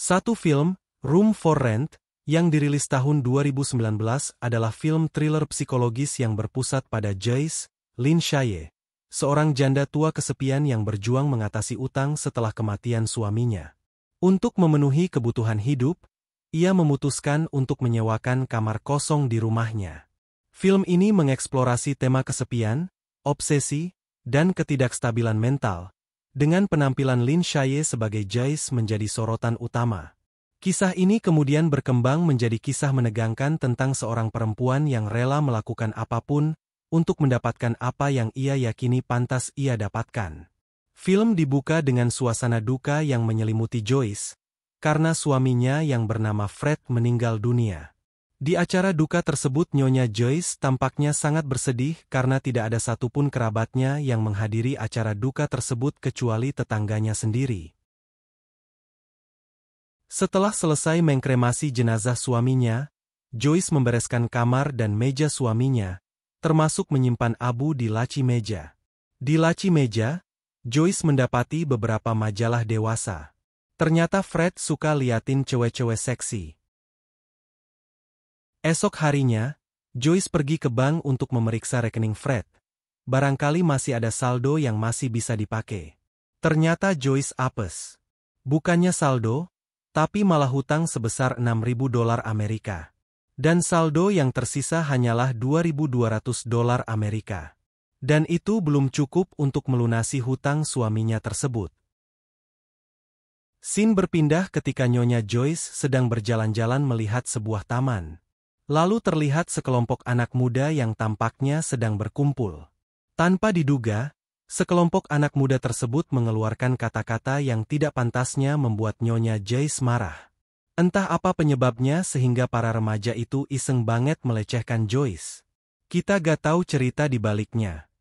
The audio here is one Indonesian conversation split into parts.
Satu film, Room for Rent, yang dirilis tahun 2019 adalah film thriller psikologis yang berpusat pada Joyce Lynn Shaye, seorang janda tua kesepian yang berjuang mengatasi utang setelah kematian suaminya. Untuk memenuhi kebutuhan hidup, ia memutuskan untuk menyewakan kamar kosong di rumahnya. Film ini mengeksplorasi tema kesepian, obsesi, dan ketidakstabilan mental, dengan penampilan Lynn Shaye sebagai Joyce menjadi sorotan utama. Kisah ini kemudian berkembang menjadi kisah menegangkan tentang seorang perempuan yang rela melakukan apapun untuk mendapatkan apa yang ia yakini pantas ia dapatkan. Film dibuka dengan suasana duka yang menyelimuti Joyce, karena suaminya yang bernama Fred meninggal dunia. Di acara duka tersebut Nyonya Joyce tampaknya sangat bersedih karena tidak ada satupun kerabatnya yang menghadiri acara duka tersebut kecuali tetangganya sendiri. Setelah selesai mengkremasi jenazah suaminya, Joyce membereskan kamar dan meja suaminya, termasuk menyimpan abu di laci meja. Di laci meja, Joyce mendapati beberapa majalah dewasa. Ternyata Fred suka liatin cewek-cewek seksi. Esok harinya, Joyce pergi ke bank untuk memeriksa rekening Fred. Barangkali masih ada saldo yang masih bisa dipakai. Ternyata Joyce apes. Bukannya saldo, tapi malah hutang sebesar $6.000 Amerika. Dan saldo yang tersisa hanyalah $2.200 Amerika. Dan itu belum cukup untuk melunasi hutang suaminya tersebut. Scene berpindah ketika Nyonya Joyce sedang berjalan-jalan melihat sebuah taman. Lalu terlihat sekelompok anak muda yang tampaknya sedang berkumpul. Tanpa diduga, sekelompok anak muda tersebut mengeluarkan kata-kata yang tidak pantasnya membuat Nyonya Joyce marah. Entah apa penyebabnya sehingga para remaja itu iseng banget melecehkan Joyce. Kita gak tahu cerita di baliknya.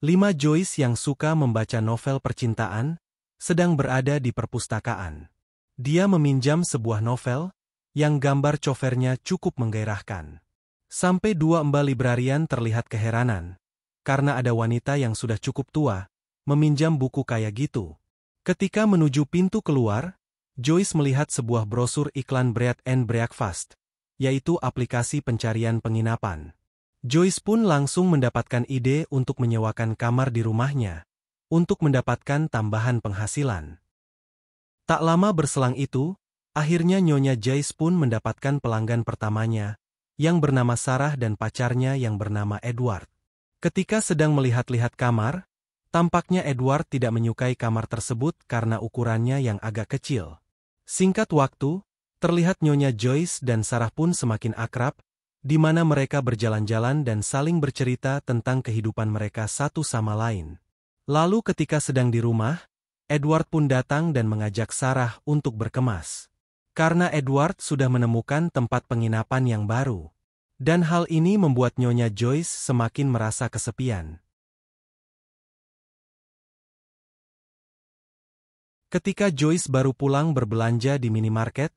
5 Joyce yang suka membaca novel percintaan, sedang berada di perpustakaan. Dia meminjam sebuah novel, yang gambar covernya cukup menggairahkan. Sampai 2 mbak librarian terlihat keheranan, karena ada wanita yang sudah cukup tua, meminjam buku kayak gitu. Ketika menuju pintu keluar, Joyce melihat sebuah brosur iklan Bread and Breakfast, yaitu aplikasi pencarian penginapan. Joyce pun langsung mendapatkan ide untuk menyewakan kamar di rumahnya, untuk mendapatkan tambahan penghasilan. Tak lama berselang itu, akhirnya Nyonya Joyce pun mendapatkan pelanggan pertamanya, yang bernama Sarah dan pacarnya yang bernama Edward. Ketika sedang melihat-lihat kamar, tampaknya Edward tidak menyukai kamar tersebut karena ukurannya yang agak kecil. Singkat waktu, terlihat Nyonya Joyce dan Sarah pun semakin akrab, di mana mereka berjalan-jalan dan saling bercerita tentang kehidupan mereka satu sama lain. Lalu ketika sedang di rumah, Edward pun datang dan mengajak Sarah untuk berkemas. Karena Edward sudah menemukan tempat penginapan yang baru. Dan hal ini membuat Nyonya Joyce semakin merasa kesepian. Ketika Joyce baru pulang berbelanja di minimarket,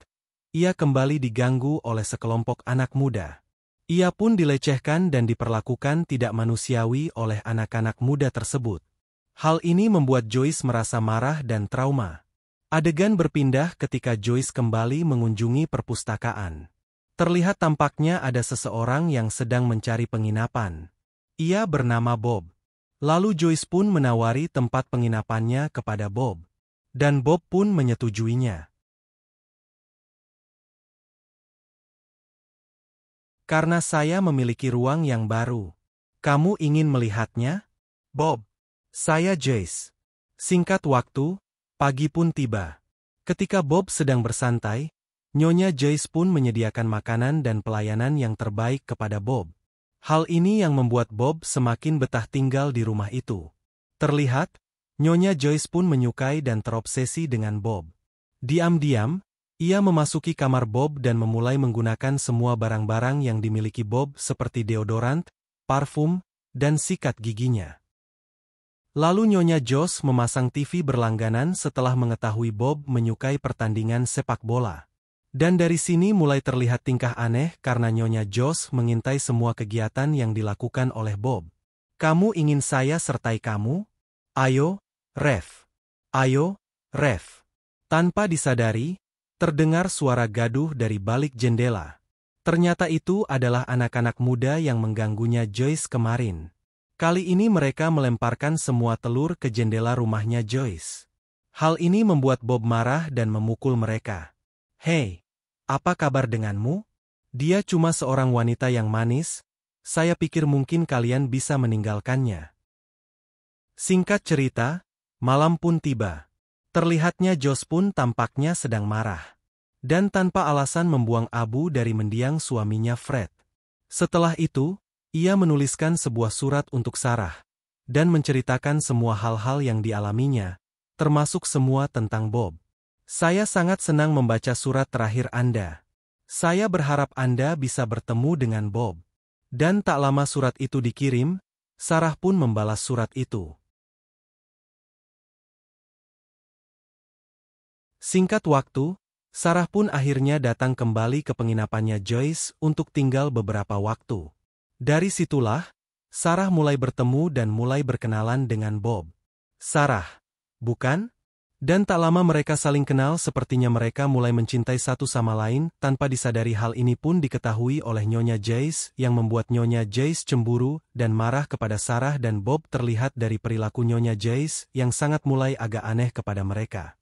ia kembali diganggu oleh sekelompok anak muda. Ia pun dilecehkan dan diperlakukan tidak manusiawi oleh anak-anak muda tersebut. Hal ini membuat Joyce merasa marah dan trauma. Adegan berpindah ketika Joyce kembali mengunjungi perpustakaan. Terlihat tampaknya ada seseorang yang sedang mencari penginapan. Ia bernama Bob. Lalu Joyce pun menawari tempat penginapannya kepada Bob. Dan Bob pun menyetujuinya. Karena saya memiliki ruang yang baru. Kamu ingin melihatnya? Bob. Saya Joyce. Singkat waktu, pagi pun tiba. Ketika Bob sedang bersantai, Nyonya Joyce pun menyediakan makanan dan pelayanan yang terbaik kepada Bob. Hal ini yang membuat Bob semakin betah tinggal di rumah itu. Terlihat, Nyonya Joyce pun menyukai dan terobsesi dengan Bob. Diam-diam, ia memasuki kamar Bob dan memulai menggunakan semua barang-barang yang dimiliki Bob seperti deodorant, parfum, dan sikat giginya. Lalu Nyonya Joyce memasang TV berlangganan setelah mengetahui Bob menyukai pertandingan sepak bola. Dan dari sini mulai terlihat tingkah aneh karena Nyonya Joyce mengintai semua kegiatan yang dilakukan oleh Bob. Kamu ingin saya sertai kamu? Ayo, ref. Ayo, ref. Tanpa disadari, Terdengar suara gaduh dari balik jendela. Ternyata itu adalah anak-anak muda yang mengganggunya Joyce kemarin. Kali ini mereka melemparkan semua telur ke jendela rumahnya Joyce. Hal ini membuat Bob marah dan memukul mereka. "Hei, apa kabar denganmu? Dia cuma seorang wanita yang manis. Saya pikir mungkin kalian bisa meninggalkannya." Singkat cerita, malam pun tiba. Terlihatnya Josh pun tampaknya sedang marah. Dan tanpa alasan membuang abu dari mendiang suaminya Fred. Setelah itu, ia menuliskan sebuah surat untuk Sarah. Dan menceritakan semua hal-hal yang dialaminya, termasuk semua tentang Bob. "Saya sangat senang membaca surat terakhir Anda. Saya berharap Anda bisa bertemu dengan Bob." Dan tak lama surat itu dikirim, Sarah pun membalas surat itu. Singkat waktu, Sarah pun akhirnya datang kembali ke penginapannya Joyce untuk tinggal beberapa waktu. Dari situlah, Sarah mulai bertemu dan mulai berkenalan dengan Bob. "Sarah, bukan?" Dan tak lama mereka saling kenal, sepertinya mereka mulai mencintai satu sama lain, tanpa disadari hal ini pun diketahui oleh Nyonya Joyce, yang membuat Nyonya Joyce cemburu dan marah kepada Sarah, dan Bob terlihat dari perilaku Nyonya Joyce yang sangat mulai agak aneh kepada mereka.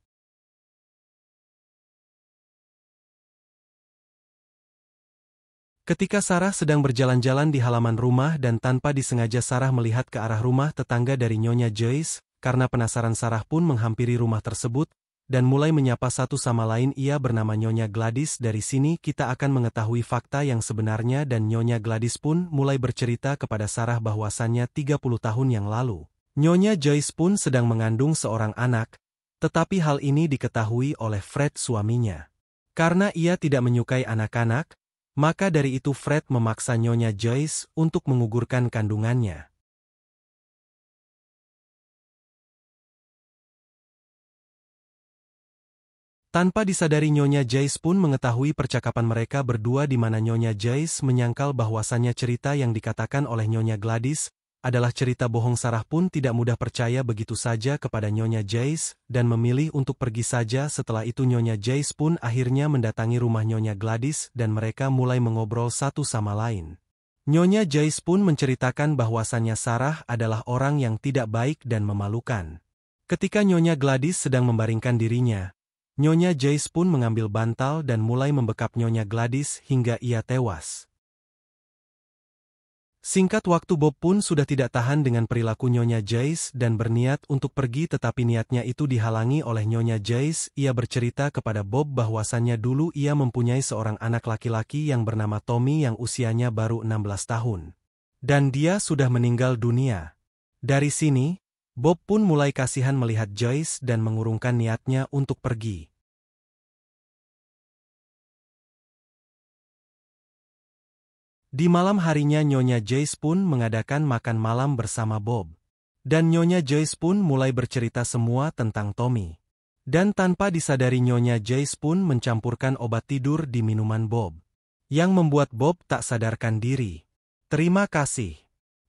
Ketika Sarah sedang berjalan-jalan di halaman rumah dan tanpa disengaja Sarah melihat ke arah rumah tetangga dari Nyonya Joyce, karena penasaran Sarah pun menghampiri rumah tersebut, dan mulai menyapa satu sama lain. Ia bernama Nyonya Gladys. Dari sini kita akan mengetahui fakta yang sebenarnya, dan Nyonya Gladys pun mulai bercerita kepada Sarah bahwasannya 30 tahun yang lalu, Nyonya Joyce pun sedang mengandung seorang anak, tetapi hal ini diketahui oleh Fred suaminya. Karena ia tidak menyukai anak-anak, maka dari itu Fred memaksa Nyonya Joyce untuk menggugurkan kandungannya. Tanpa disadari Nyonya Joyce pun mengetahui percakapan mereka berdua, di mana Nyonya Joyce menyangkal bahwasannya cerita yang dikatakan oleh Nyonya Gladys adalah cerita bohong. Sarah pun tidak mudah percaya begitu saja kepada Nyonya Joyce dan memilih untuk pergi saja. Setelah itu Nyonya Joyce pun akhirnya mendatangi rumah Nyonya Gladys dan mereka mulai mengobrol satu sama lain. Nyonya Joyce pun menceritakan bahwasannya Sarah adalah orang yang tidak baik dan memalukan. Ketika Nyonya Gladys sedang membaringkan dirinya, Nyonya Joyce pun mengambil bantal dan mulai membekap Nyonya Gladys hingga ia tewas. Singkat waktu Bob pun sudah tidak tahan dengan perilaku Nyonya Joyce dan berniat untuk pergi, tetapi niatnya itu dihalangi oleh Nyonya Joyce. Ia bercerita kepada Bob bahwasannya dulu ia mempunyai seorang anak laki-laki yang bernama Tommy yang usianya baru 16 tahun. Dan dia sudah meninggal dunia. Dari sini, Bob pun mulai kasihan melihat Joyce dan mengurungkan niatnya untuk pergi. Di malam harinya Nyonya Joyce pun mengadakan makan malam bersama Bob. Dan Nyonya Joyce pun mulai bercerita semua tentang Tommy. Dan tanpa disadari Nyonya Joyce pun mencampurkan obat tidur di minuman Bob, yang membuat Bob tak sadarkan diri. Terima kasih.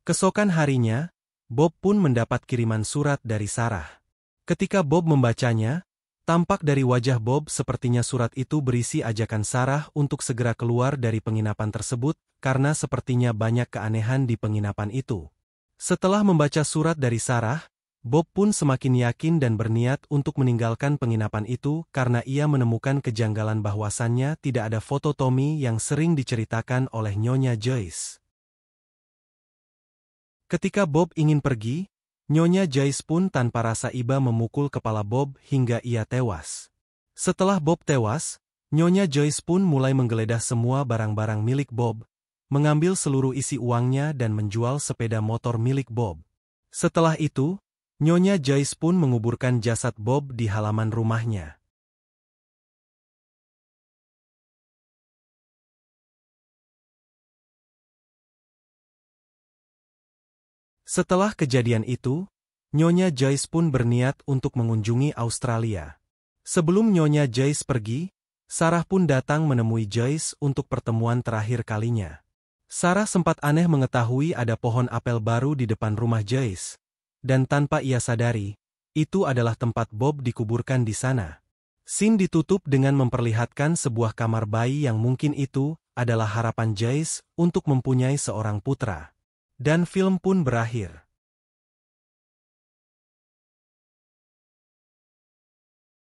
Keesokan harinya, Bob pun mendapat kiriman surat dari Sarah. Ketika Bob membacanya, tampak dari wajah Bob sepertinya surat itu berisi ajakan Sarah untuk segera keluar dari penginapan tersebut, karena sepertinya banyak keanehan di penginapan itu. Setelah membaca surat dari Sarah, Bob pun semakin yakin dan berniat untuk meninggalkan penginapan itu karena ia menemukan kejanggalan bahwasannya tidak ada foto Tommy yang sering diceritakan oleh Nyonya Joyce. Ketika Bob ingin pergi, Nyonya Joyce pun tanpa rasa iba memukul kepala Bob hingga ia tewas. Setelah Bob tewas, Nyonya Joyce pun mulai menggeledah semua barang-barang milik Bob, mengambil seluruh isi uangnya dan menjual sepeda motor milik Bob. Setelah itu, Nyonya Joyce pun menguburkan jasad Bob di halaman rumahnya. Setelah kejadian itu, Nyonya Joyce pun berniat untuk mengunjungi Australia. Sebelum Nyonya Joyce pergi, Sarah pun datang menemui Joyce untuk pertemuan terakhir kalinya. Sarah sempat aneh mengetahui ada pohon apel baru di depan rumah Joyce, dan tanpa ia sadari, itu adalah tempat Bob dikuburkan di sana. Scene ditutup dengan memperlihatkan sebuah kamar bayi yang mungkin itu adalah harapan Jace untuk mempunyai seorang putra. Dan film pun berakhir.